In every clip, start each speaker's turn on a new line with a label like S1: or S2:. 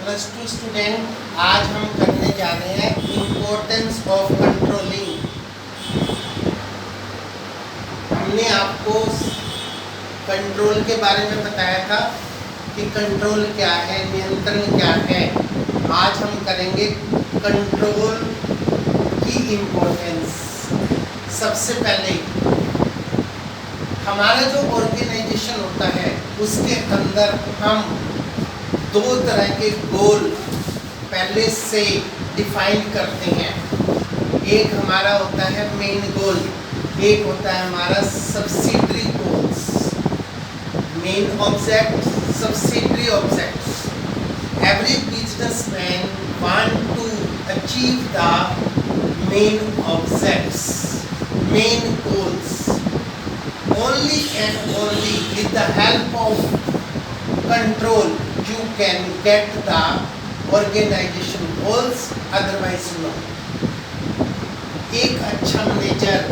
S1: Plus two student, आज हम करने जा रहे हैं इम्पोर्टेंस ऑफ कंट्रोलिंग। हमने आपको कंट्रोल के बारे में बताया था कि कंट्रोल क्या है, नियंत्रण क्या है। आज हम करेंगे कंट्रोल की इम्पोर्टेंस। सबसे पहले हमारा जो ऑर्गेनाइजेशन होता है उसके अंदर हम दो तरह के गोल पहले से डिफाइन करते हैं। एक हमारा होता है मेन गोल, एक होता है हमारा subsidiary goals. Main object, subsidiary objects. Every businessman want to achieve the main objects, main goals. Only and only with the help of control you can get the organization goals, otherwise no. एक अच्छा manager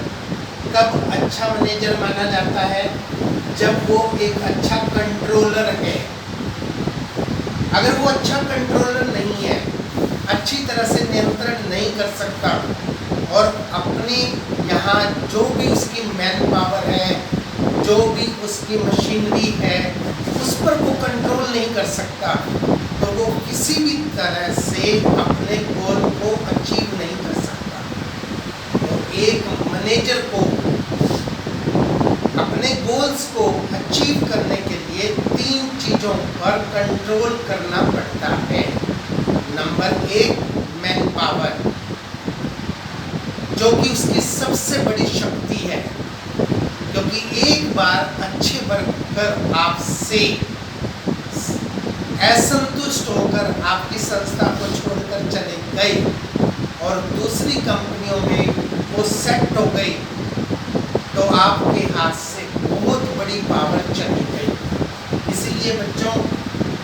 S1: कब अच्छा manager माना जाता है? जब वो एक अच्छा कंट्रोलर है। अगर वो अच्छा कंट्रोलर नहीं है, अच्छी तरह से नियंत्रण नहीं कर सकता और अपने यहाँ जो भी उसकी मैन पावर है, जो भी उसकी मशीनरी है, उस पर वो कंट्रोल नहीं कर सकता, तो वो किसी भी तरह से अपने गोल को अचीव नहीं कर सकता। तो एक मैनेजर को अपने गोल्स को अचीव करने के लिए तीन चीज़ों पर कंट्रोल करना पड़ता है। नंबर एक, मैन पावर, जो कि उसकी सबसे बड़ी शक्ति है, क्योंकि एक बार अच्छे वर्कर आपसे असंतुष्ट होकर आपकी संस्था को छोड़कर चले गए और दूसरी कंपनियों में वो सेट हो गई, तो आपके हाथ से बहुत बड़ी पावर चली गई। इसलिए बच्चों,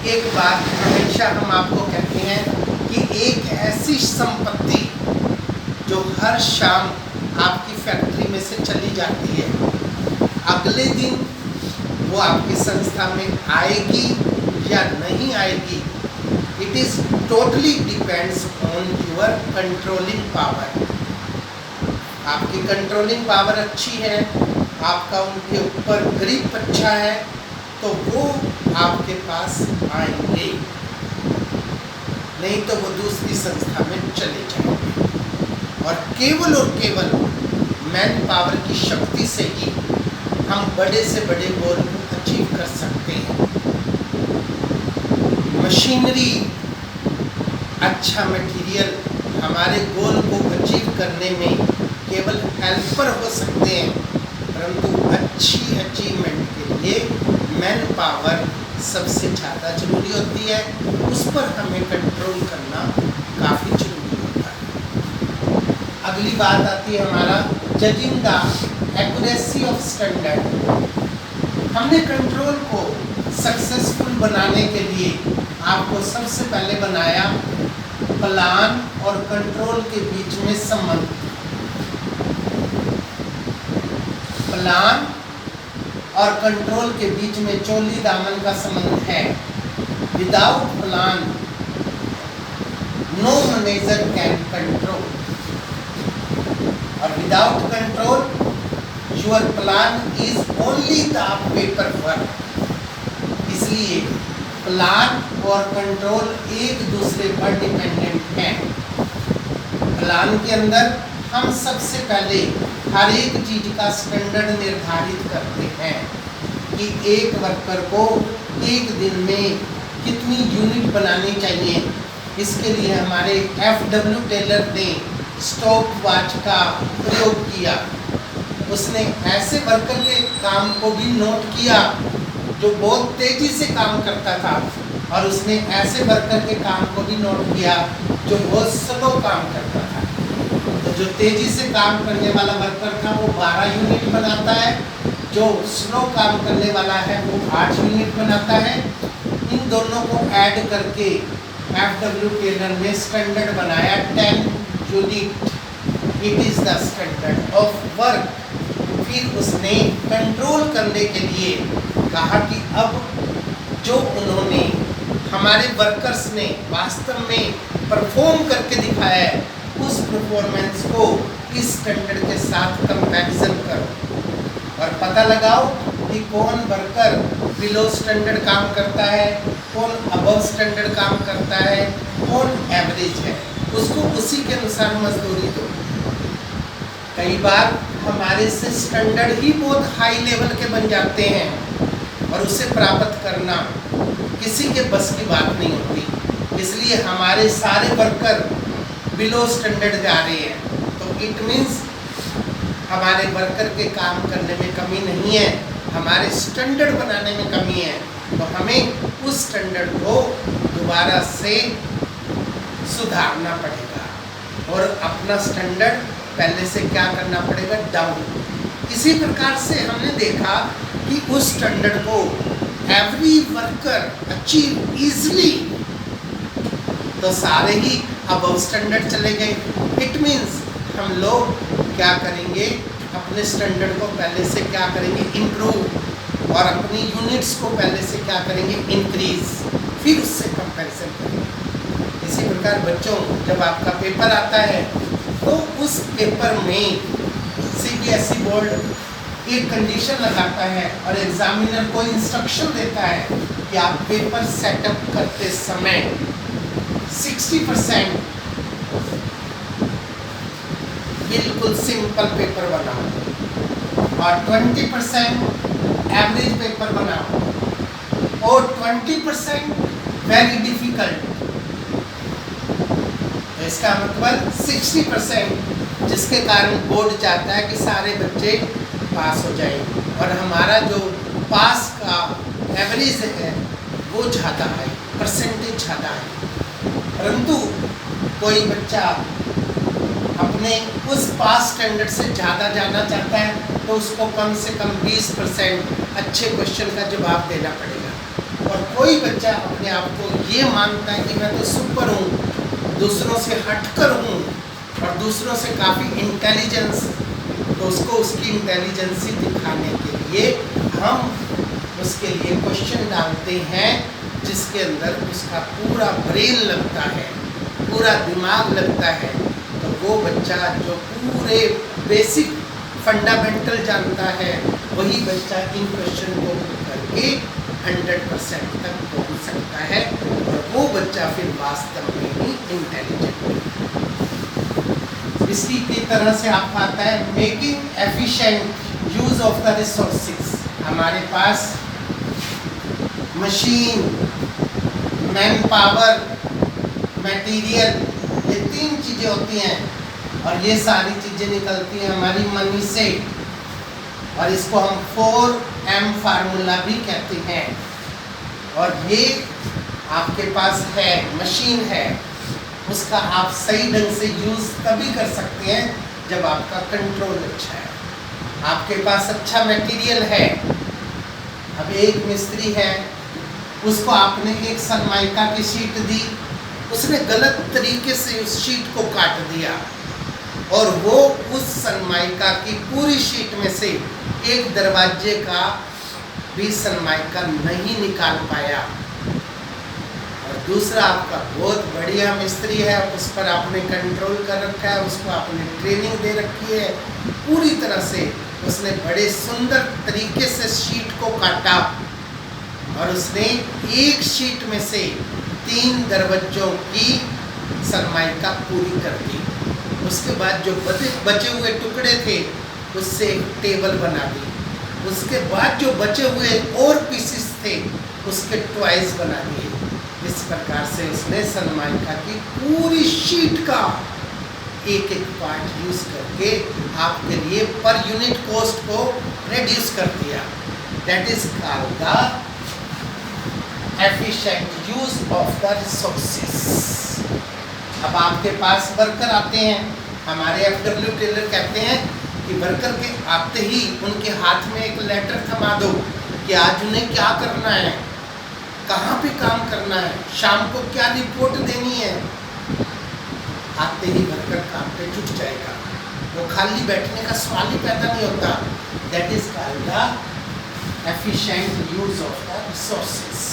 S1: एक बात हमेशा हम आपको कहते हैं कि एक ऐसी संपत्ति जो हर शाम आपकी फैक्ट्री में से चली जाती है, अगले दिन वो आपकी संस्था में आएगी या नहीं आएगी, it is totally depends on your controlling power. आपकी कंट्रोलिंग पावर अच्छी है, आपका उनके ऊपर ग्रिप अच्छा है, तो वो आपके पास आएंगे, नहीं तो वो दूसरी संस्था में चले जाएंगे। और केवल मैन पावर की शक्ति से ही हम बड़े से बड़े गोल को अचीव कर सकते हैं। मशीनरी, अच्छा मटेरियल हमारे गोल को अचीव करने में केवल हेल्पर हो सकते हैं, परंतु अच्छी अचीवमेंट के लिए मैन पावर सबसे ज़्यादा जरूरी होती है। उस पर हमें कंट्रोल करना काफ़ी जरूरी होता है। अगली बात आती है हमारा judging the accuracy of standard. हमने कंट्रोल को सक्सेसफुल बनाने के लिए आपको सबसे पहले बनाया प्लान और कंट्रोल के बीच में संबंध। प्लान और कंट्रोल के बीच में चोली दामन का संबंध है। Without plan no manager can control, और without control your plan is only the paper work. इसलिए प्लान और कंट्रोल एक दूसरे पर डिपेंडेंट हैं। प्लान के अंदर हम सबसे पहले हर एक चीज़ का स्टैंडर्ड निर्धारित करते हैं कि एक वर्कर को एक दिन में कितनी यूनिट बनानी चाहिए। इसके लिए हमारे FW टेलर ने स्टॉप वॉच का प्रयोग किया। उसने ऐसे वर्कर के काम को भी नोट किया जो बहुत तेज़ी से काम करता था, और उसने ऐसे वर्कर के काम को भी नोट किया जो बहुत स्लो काम करता था। तो जो तेज़ी से काम करने वाला वर्कर था वो 12 यूनिट बनाता है, जो स्लो काम करने वाला है वो 8 यूनिट बनाता है। इन दोनों को ऐड करके FW टेलर ने स्टैंडर्ड बनाया 10 unit. It is the standard of work. फिर उसने कंट्रोल करने के लिए कहा कि अब जो उन्होंने हमारे वर्कर्स ने वास्तव में परफॉर्म करके दिखाया है, उस परफॉर्मेंस को इस स्टैंडर्ड के साथ कंपैरिजन करो और पता लगाओ कि कौन वर्कर बिलो स्टैंडर्ड काम करता है, कौन अबव स्टैंडर्ड काम करता है, कौन एवरेज है, उसको उसी के अनुसार मजदूरी दो। कई बार हमारे से स्टैंडर्ड ही बहुत हाई लेवल के बन जाते हैं और उसे प्राप्त करना किसी के बस की बात नहीं होती, इसलिए हमारे सारे वर्कर बिलो स्टैंडर्ड जा रहे हैं, तो इट मीन्स हमारे वर्कर के काम करने में कमी नहीं है, हमारे स्टैंडर्ड बनाने में कमी है। तो हमें उस स्टैंडर्ड को दोबारा से सुधारना पड़ेगा और अपना स्टैंडर्ड पहले से क्या करना पड़ेगा, डाउन। इसी प्रकार से हमने देखा कि उस स्टैंडर्ड को एवरी वर्कर अचीव इजली, तो सारे ही अबव स्टैंडर्ड चले गए। इट मीन्स हम लोग क्या करेंगे, अपने स्टैंडर्ड को पहले से क्या करेंगे, इम्प्रूव, और अपनी यूनिट्स को पहले से क्या करेंगे, इंक्रीज, फिर उससे कंपैरिजन करेंगे। इसी प्रकार बच्चों, जब आपका पेपर आता है तो उस पेपर में सीबीएसई बोर्ड एक कंडीशन लगाता है और एग्जामिनर को इंस्ट्रक्शन देता है कि आप पेपर सेटअप करते समय 60% बिल्कुल सिंपल पेपर बनाओ और 20% एवरेज पेपर बनाओ और 20% वेरी डिफिकल्ट। इसका मतलब 60%, जिसके कारण बोर्ड चाहता है कि सारे बच्चे पास हो जाएं और हमारा जो पास का एवरेज है वो ज़्यादा है, परसेंटेज ज़्यादा है। परंतु कोई बच्चा अपने उस पास स्टैंडर्ड से ज़्यादा जाना चाहता है तो उसको कम से कम 20% अच्छे क्वेश्चन का जवाब देना पड़ेगा। और कोई बच्चा अपने आप को ये मानता है कि मैं तो सुपर हूँ, दूसरों से हटकर हूँ और दूसरों से काफ़ी इंटेलिजेंस, तो उसको उसकी इंटेलिजेंसी दिखाने के लिए हम उसके लिए क्वेश्चन डालते हैं जिसके अंदर उसका पूरा ब्रेन लगता है, पूरा दिमाग लगता है। तो वो बच्चा जो पूरे बेसिक फंडामेंटल जानता है वही बच्चा इन क्वेश्चन को करके 100% तक पहुंच सकता है और वो बच्चा फिर वास्तव में ही इंटेलिजेंट है। इसी की तरह से आपका आता है making efficient use of the resources. हमारे पास मशीन, मैन पावर, मटेरियल, ये 3 चीज़ें होती हैं और ये सारी चीज़ें निकलती हैं हमारी मनी से, और इसको हम 4M फार्मूला भी कहते हैं। और ये आपके पास है, मशीन है, उसका आप सही ढंग से यूज़ तभी कर सकते हैं जब आपका कंट्रोल अच्छा है, आपके पास अच्छा मटेरियल है। अब एक मिस्त्री है, उसको आपने एक सनमाइका की शीट दी, उसने गलत तरीके से उस शीट को काट दिया और वो उस सनमाइका की पूरी शीट में से एक दरवाजे का भी सनमाइका नहीं निकाल पाया। और दूसरा आपका बहुत बढ़िया मिस्त्री है, उस पर आपने कंट्रोल कर रखा है, उसको आपने ट्रेनिंग दे रखी है, पूरी तरह से उसने बड़े सुंदर तरीके से शीट को काटा और उसने एक शीट में से 3 दरवाजों की सनमाइका पूरी कर दी। उसके बाद जो बचे हुए टुकड़े थे उससे एक टेबल बना दी। उसके बाद जो बचे हुए और पीसेस थे उसके ट्वाइस बना दिए। इस प्रकार से उसने सनमाइका की पूरी शीट का एक पार्ट यूज करके आपके लिए पर यूनिट कॉस्ट को रिड्यूस कर दिया। That is called the efficient use of the resources. अब आपके पास वर्कर आते हैं, हमारे FW टेलर कहते हैं कि वर्कर के आते ही उनके हाथ में एक लेटर थमा दो कि आज उन्हें क्या करना है, कहाँ पे काम करना है, शाम को क्या रिपोर्ट देनी है। आते ही वर्कर काम पे जुट जाएगा, वो खाली बैठने का सवाल ही पैदा नहीं होता। That is called the efficient use of the resources.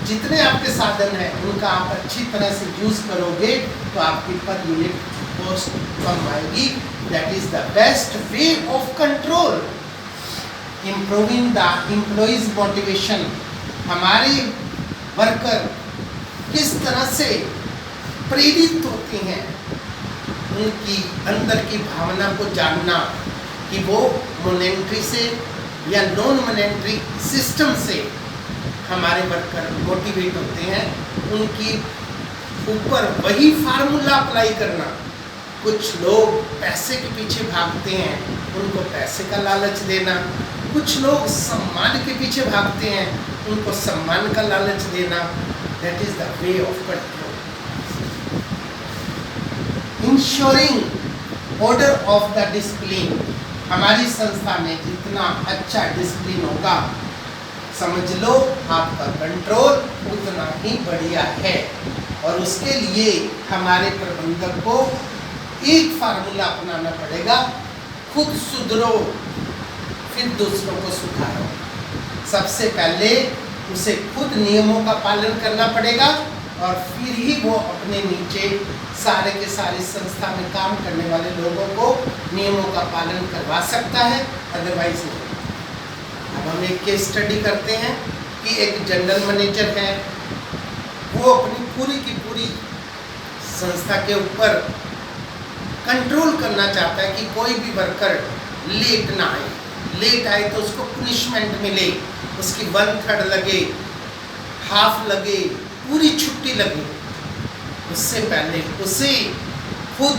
S1: जितने आपके साधन हैं उनका आप अच्छी तरह से यूज करोगे तो आपकी पर यूनिट कॉस्ट कम आएगी। That is the best way of control. Improving the employees motivation, हमारे वर्कर किस तरह से प्रेरित होते हैं, उनकी अंदर की भावना को जानना कि वो मॉनेटरी से या नॉन मॉनेटरी सिस्टम से हमारे वर्कर मोटिवेट होते हैं, उनकी ऊपर वही फार्मूला अप्लाई करना। कुछ लोग पैसे के पीछे भागते हैं, उनको पैसे का लालच देना। कुछ लोग सम्मान के पीछे भागते हैं, उनको सम्मान का लालच देना। That is the way of control. Ensuring order of the discipline, हमारी संस्था में जितना अच्छा डिसिप्लिन होगा, समझ लो आपका कंट्रोल उतना ही बढ़िया है। और उसके लिए हमारे प्रबंधक को एक फार्मूला अपनाना पड़ेगा, खुद सुधरो फिर दूसरों को सुधारो। सबसे पहले उसे खुद नियमों का पालन करना पड़ेगा और फिर ही वो अपने नीचे सारे के सारे संस्था में काम करने वाले लोगों को नियमों का पालन करवा सकता है, अदरवाइज नहीं। अब हम एक केस स्टडी करते हैं कि एक जनरल मैनेजर है, वो अपनी पूरी की पूरी संस्था के ऊपर कंट्रोल करना चाहता है कि कोई भी वर्कर लेट ना आए। लेट आए तो उसको पनिशमेंट मिले, उसकी 1/3 लगे, हाफ लगे, पूरी छुट्टी लगे। उससे पहले उसे खुद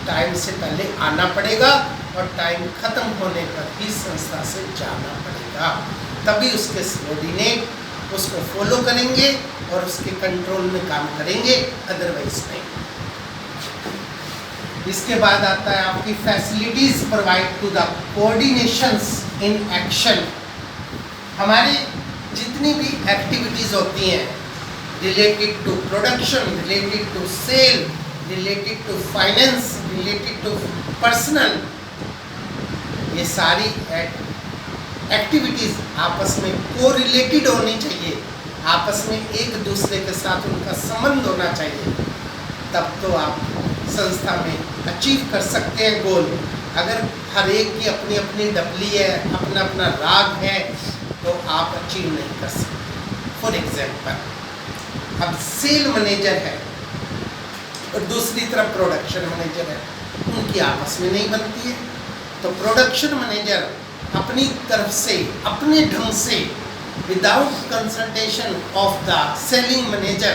S1: टाइम से पहले आना पड़ेगा और टाइम खत्म होने पर ही संस्था से जाना पड़ेगा। तभी उसके सबॉर्डिनेट उसको फॉलो करेंगे और उसके कंट्रोल में काम करेंगे, अदरवाइज नहीं। इसके बाद आता है आपकी facilities provide to the coordinations in action. हमारी जितनी भी एक्टिविटीज होती हैं related to production, related to sale, related to finance, related to personal, ये सारी एक्टिविटीज आपस में कोरिलेटेड होनी चाहिए, आपस में एक दूसरे के साथ उनका संबंध होना चाहिए। तब तो आप संस्था में अचीव कर सकते हैं गोल। अगर हर एक की अपनी अपनी डबली है, अपना अपना राग है, तो आप अचीव नहीं कर सकते। फॉर एग्जाम्पल, अब सेल मैनेजर है और दूसरी तरफ प्रोडक्शन मैनेजर है, उनकी आपस में नहीं बनती है, तो प्रोडक्शन मैनेजर अपनी तरफ से अपने ढंग से without consultation of the selling manager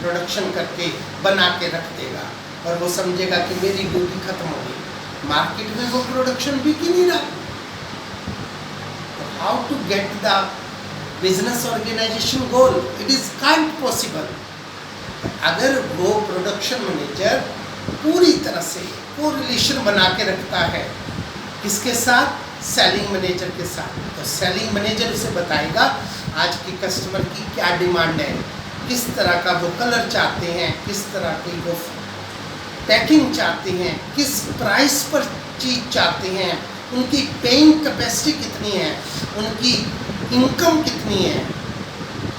S1: production करके बना के रख देगा और वो समझेगा कि मेरी ड्यूटी खत्म हो गई। मार्केट में वो प्रोडक्शन बिक ही नहीं रहा। तो how to get the business organisation goal? It is can't possible. अगर वो प्रोडक्शन मैनेजर पूरी तरह से कोरिलेशन बना के रखता है किसके साथ? सेलिंग मैनेजर के साथ। तो सेलिंग मैनेजर उसे बताएगा आज की कस्टमर की क्या डिमांड है, किस तरह का वो कलर चाहते हैं, किस तरह की वो पैकिंग चाहते हैं, किस प्राइस पर चीज़ चाहते हैं, उनकी पेइंग कैपेसिटी कितनी है, उनकी इनकम कितनी है,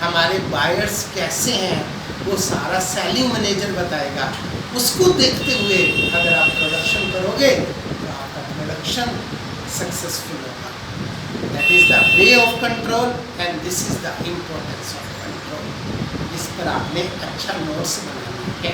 S1: हमारे बायर्स कैसे हैं, वो सारा सेलिंग मैनेजर बताएगा। उसको देखते हुए अगर आप प्रोडक्शन करोगे तो आपका प्रोडक्शन सक्सेसफुल होगा। That is the way of control and this is the importance of control. इस पर आपने अच्छा नोट्स बनाना है।